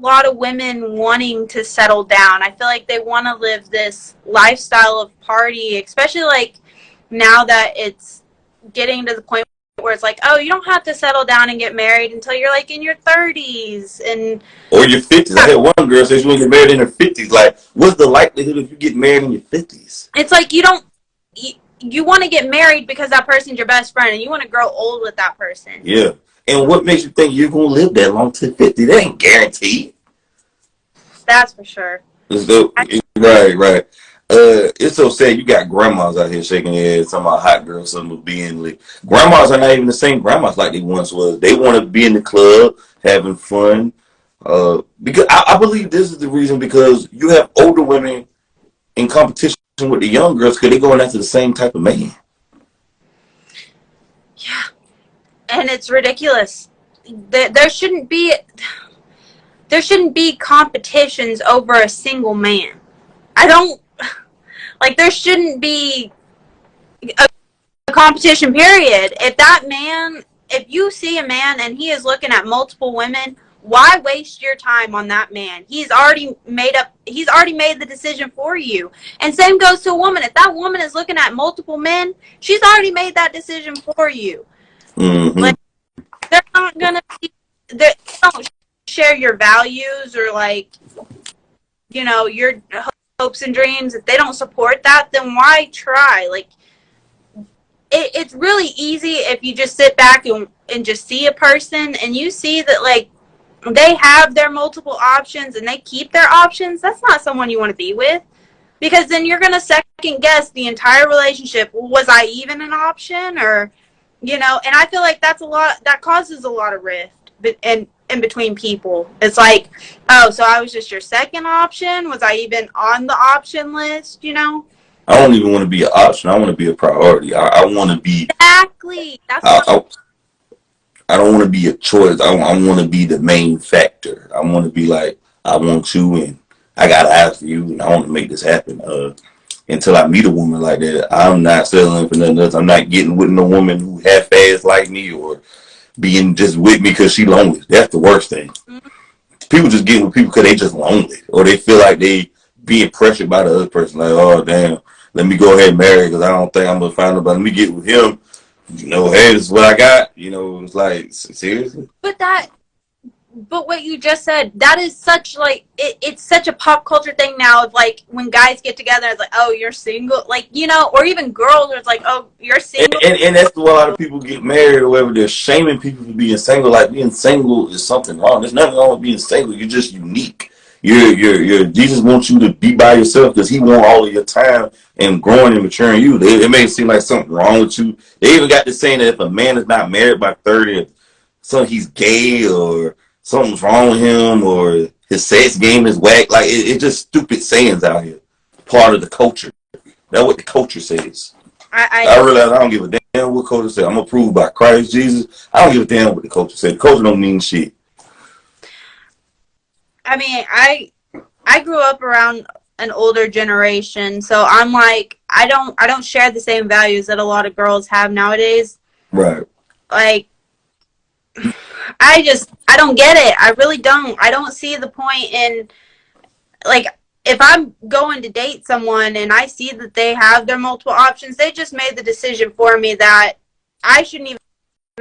lot of women wanting to settle down. I feel like they want to live this lifestyle of party, especially like now that it's getting to the point where it's like, oh, you don't have to settle down and get married until you're like in your 30s and or your 50s. I had one girl say she want to get married in her 50s. Like, what's the likelihood of you getting married in your 50s? it's like you don't you want to get married because that person's your best friend and you want to grow old with that person. Yeah. And what makes you think you're going to live that long to 50? That ain't guaranteed. That's for sure. So, right. It's so sad. You got grandmas out here shaking their heads, talking about hot girls, something of being lit. Grandmas are not even the same grandmas like they once was. They want to be in the club, having fun. Because I believe this is the reason, because you have older women in competition with the young girls because they're going after the same type of man. Yeah. And it's ridiculous. There shouldn't be competitions over a single man. There shouldn't be a competition, period. If you see a man and he is looking at multiple women, why waste your time on that man? He's already made the decision for you. And same goes to a woman. If that woman is looking at multiple men, she's already made that decision for you. Mm-hmm. Like, they're not gonna they don't share your values or your hopes and dreams. If they don't support that, then why try? Like, it's really easy if you just sit back and just see a person and you see that they have their multiple options and they keep their options. That's not someone you want to be with, because then you're going to second guess the entire relationship. Was I even an option? Or, and I feel like that causes a lot of rift in between people. It's like, oh, so I was just your second option? Was I even on the option list, I don't even want to be an option. I want to be a priority. I want to be... Exactly. I don't want to be a choice. I want to be the main factor. I want to be like, I want you and I got to ask you and I want to make this happen. Until I meet a woman like that, I'm not settling for nothing else. I'm not getting with no woman who half-assed like me or being just with me because she lonely. That's the worst thing. Mm-hmm. People just getting with people because they just lonely or they feel like they being pressured by the other person. Like, oh, damn, let me go ahead and marry because I don't think I'm going to find nobody. Let me get with him. Hey, this is what I got. It's like, seriously? But what you just said, that is such it's such a pop culture thing now of when guys get together, it's like, oh, you're single, or even girls, it's like, oh, you're single. And that's why a lot of people get married or whatever. They're shaming people for being single. Like, being single is something wrong. There's nothing wrong with being single. You're just unique. Jesus wants you to be by yourself because he wants all of your time and growing and maturing you. It may seem like something wrong with you. They even got this saying that if a man is not married by 30, so he's gay or something's wrong with him or his sex game is whack. Like, it's just stupid sayings out here. Part of the culture. That's what the culture says. I realize I don't give a damn what culture says. I'm approved by Christ Jesus. I don't give a damn what the culture says. The culture don't mean shit. I mean, I grew up around an older generation, so I'm like, I don't share the same values that a lot of girls have nowadays. Right. Like, I don't get it. I really don't. I don't see the point in, if I'm going to date someone and I see that they have their multiple options, they just made the decision for me that I shouldn't even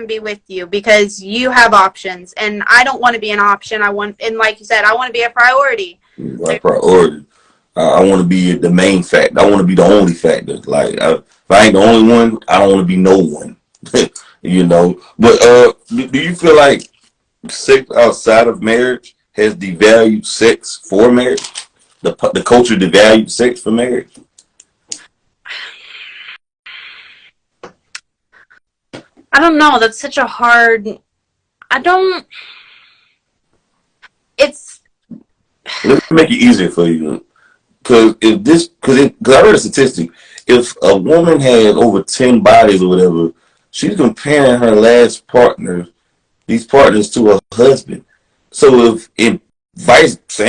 be with you because you have options and I don't want to be an option. And like you said, I want to be a priority. My priority. I want to be the main factor. I want to be the only factor. Like, if I ain't the only one, I don't want to be no one. But do you feel like sex outside of marriage has devalued sex for marriage? The culture devalued sex for marriage? I don't know. That's such a hard... Let's make it easier for you. Because I read a statistic. If a woman has over 10 bodies or whatever, she's comparing her these partners to her husband. So same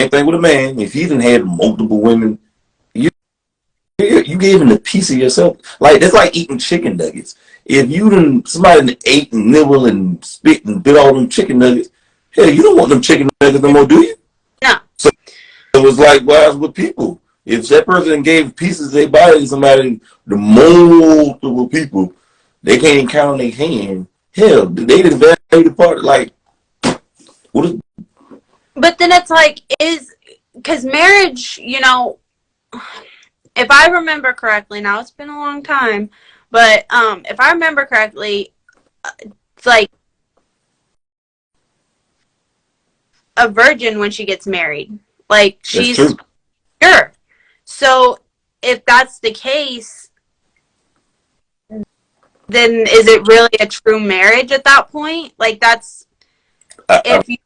thing with a man, if he didn't have multiple women, you gave him a piece of yourself. Like, that's like eating chicken nuggets. If somebody ate and nibble and spit and bit all them chicken nuggets, hell, you don't want them chicken nuggets no more, do you? was likewise with people. If that person gave pieces of their body to somebody, the multiple people, they can't even count on their hand. Hell, they didn't value the part. Like, what is? But then it's like, because marriage, if I remember correctly, now it's been a long time, but if I remember correctly, it's like a virgin when she gets married. Like, she's pure. So if that's the case, then is it really a true marriage at that point? Like, that's if you.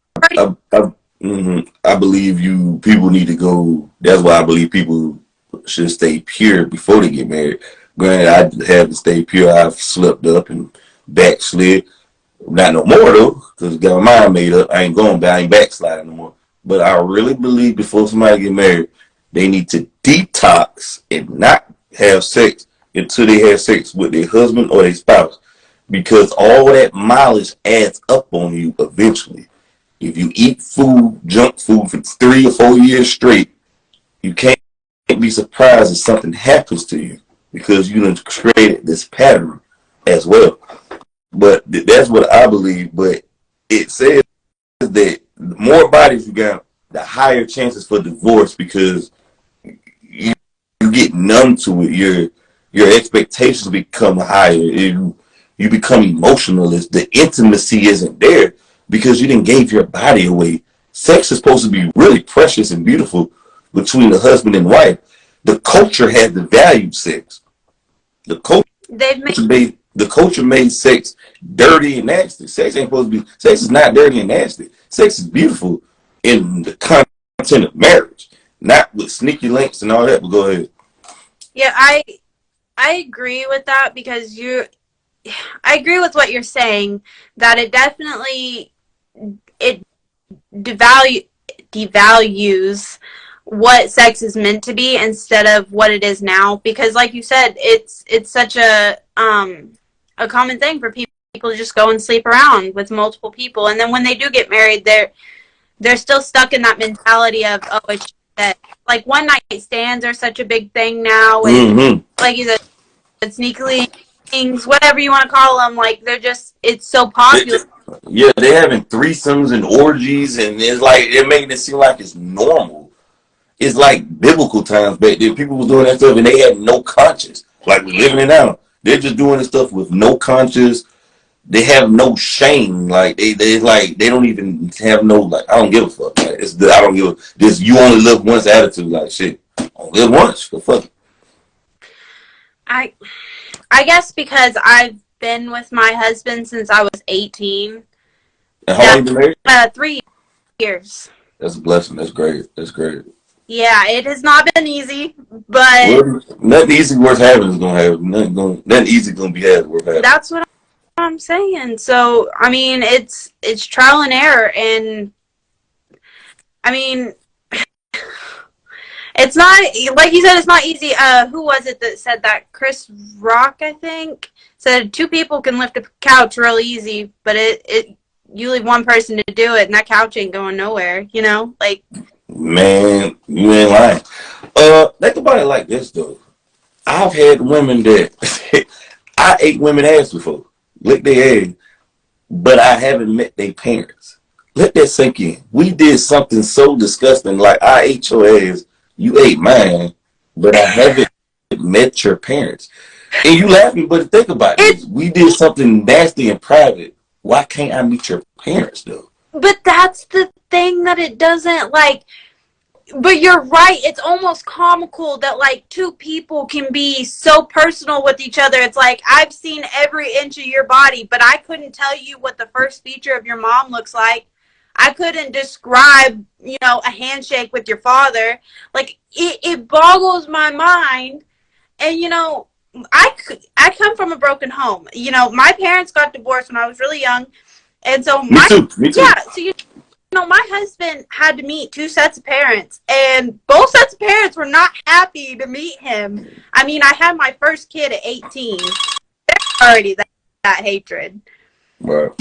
I believe people need to go. That's why I believe people should stay pure before they get married. Granted, I haven't stayed pure. I've slipped up and backslid. Not no more though, because I got my mind made up. I ain't going back. I ain't backsliding no more. But I really believe before somebody get married, they need to detox and not have sex until they have sex with their husband or their spouse, because all that mileage adds up on you eventually. If you eat junk food for 3 or 4 years straight, you can't be surprised if something happens to you, because you done created this pattern as well. But that's what I believe. But it says that the more bodies you got, the higher chances for divorce, because you get numb to it. Your expectations become higher. You become emotionalist. The intimacy isn't there because you didn't give your body away. Sex is supposed to be really precious and beautiful between the husband and wife. The culture has devalued sex. The culture made sex dirty and nasty. Sex ain't supposed to be. Sex is not dirty and nasty. Sex is beautiful in the content of marriage, not with sneaky links and all that. But go ahead. Yeah, I agree with that, because I agree with what you're saying, that it definitely devalues what sex is meant to be instead of what it is now, because like you said, it's such a common thing for people to just go and sleep around with multiple people, and then when they do get married, they're still stuck in that mentality of, oh, it's that, like, one night stands are such a big thing now, and like you said, sneaky things, whatever you want to call them, like, it's so popular. Yeah, they're having threesomes and orgies, and they're making it seem like it's normal. It's like biblical times back then. People were doing that stuff and they had no conscience. Like we're living it now. They're just doing this stuff with no conscience. They have no shame. Like they don't even have no, like, I don't give a fuck. Like, I don't give a this you only live once attitude. Like, shit, I only live once. The fuck. I guess because I've been with my husband since I was 18. And how long you been married? 3 years. That's a blessing. That's great. That's great. Yeah, it has not been easy, but nothing easy worth having is gonna happen. Nothing easy gonna be had worth having. That's what I'm saying. So I mean, it's trial and error, and I mean, it's not, like you said, it's not easy. Who was it that said that? Chris Rock, I think, said 2 people can lift a couch real easy, but you leave one person to do it, and that couch ain't going nowhere. Like. Man, you ain't lying. Think about it like this though. I've had women that I ate women ass before, licked their ass, but I haven't met their parents. Let that sink in. We did something so disgusting, like I ate your ass, you ate mine, but I haven't met your parents. And you laughing, but think about it. We did something nasty in private. Why can't I meet your parents though? But that's the thing that it doesn't, like, but you're right. It's almost comical that, like, 2 people can be so personal with each other. It's like, I've seen every inch of your body, but I couldn't tell you what the first feature of your mom looks like. I couldn't describe, a handshake with your father. Like, it boggles my mind. And, I come from a broken home. My parents got divorced when I was really young. And so Me too. Yeah, so my husband had to meet 2 sets of parents, and both sets of parents were not happy to meet him. I mean, I had my first kid at 18. There's already that hatred. Right.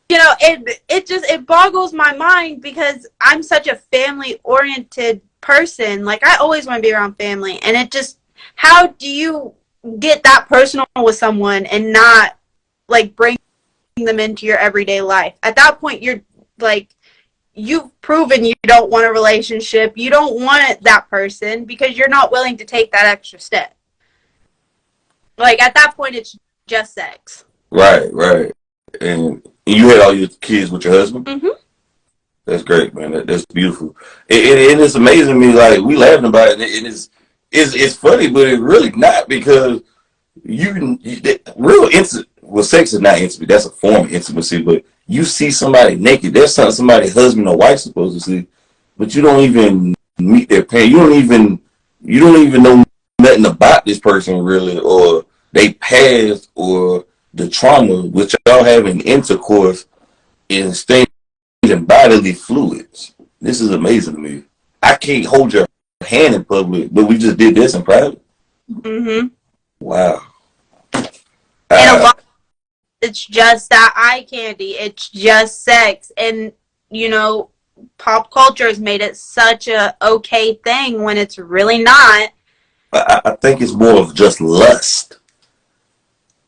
you know, it boggles my mind because I'm such a family oriented person. Like I always want to be around family, and it just, how do you get that personal with someone and not like bring them into your everyday life? At that point, you're like, you've proven you don't want a relationship. You don't want that person because you're not willing to take that extra step. Like at that point, it's just sex. Right, right. And you had all your kids with your husband? Mm-hmm. That's great, man. That's beautiful. It's amazing to me. Like we laughing about it, and it's funny, but it's really not because real intimate. Well, sex is not intimate. That's a form of intimacy. But you see somebody naked. That's something somebody's husband or wife supposed to see. But you don't even meet their parents. You don't even know nothing about this person really, or they past, or the trauma which y'all having intercourse and staying in bodily fluids. This is amazing to me. I can't hold your hand in public, but we just did this in private. Mm-hmm. Wow. And a lot, it's just that eye candy. It's just sex, and you know, pop culture has made it such a okay thing when it's really not. I think it's more of just lust.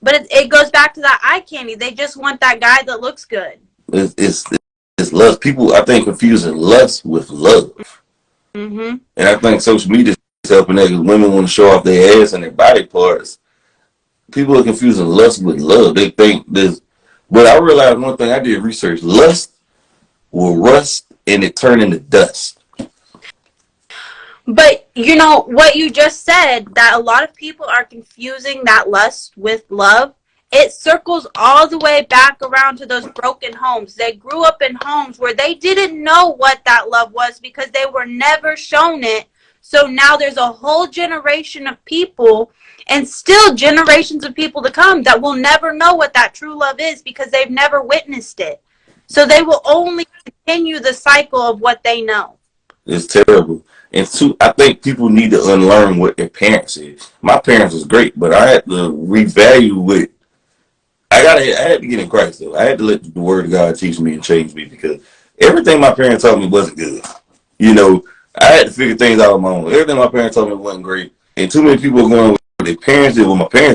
But it goes back to that eye candy. They just want that guy that looks good. It's lust. People, I think, confusing lust with love. Mm-hmm. And I think social media is helping that because women want to show off their ass and their body parts. People are confusing lust with love. They think this, but I realized one thing. I did research. Lust will rust and it turn into dust. But you know what you just said, that a lot of people are confusing that lust with love. It circles all the way back around to those broken homes. They grew up in homes where they didn't know what that love was because they were never shown it. So now there's a whole generation of people, and still generations of people to come, that will never know what that true love is because they've never witnessed it. So they will only continue the cycle of what they know. It's terrible. And two, I think people need to unlearn what their parents is. My parents was great, but I had to revalue what I had to get in Christ though. I had to let the Word of God teach me and change me because everything my parents told me wasn't good. You know, I had to figure things out on my own. Everything my parents told me wasn't great, and too many people are going with their parents did what my parents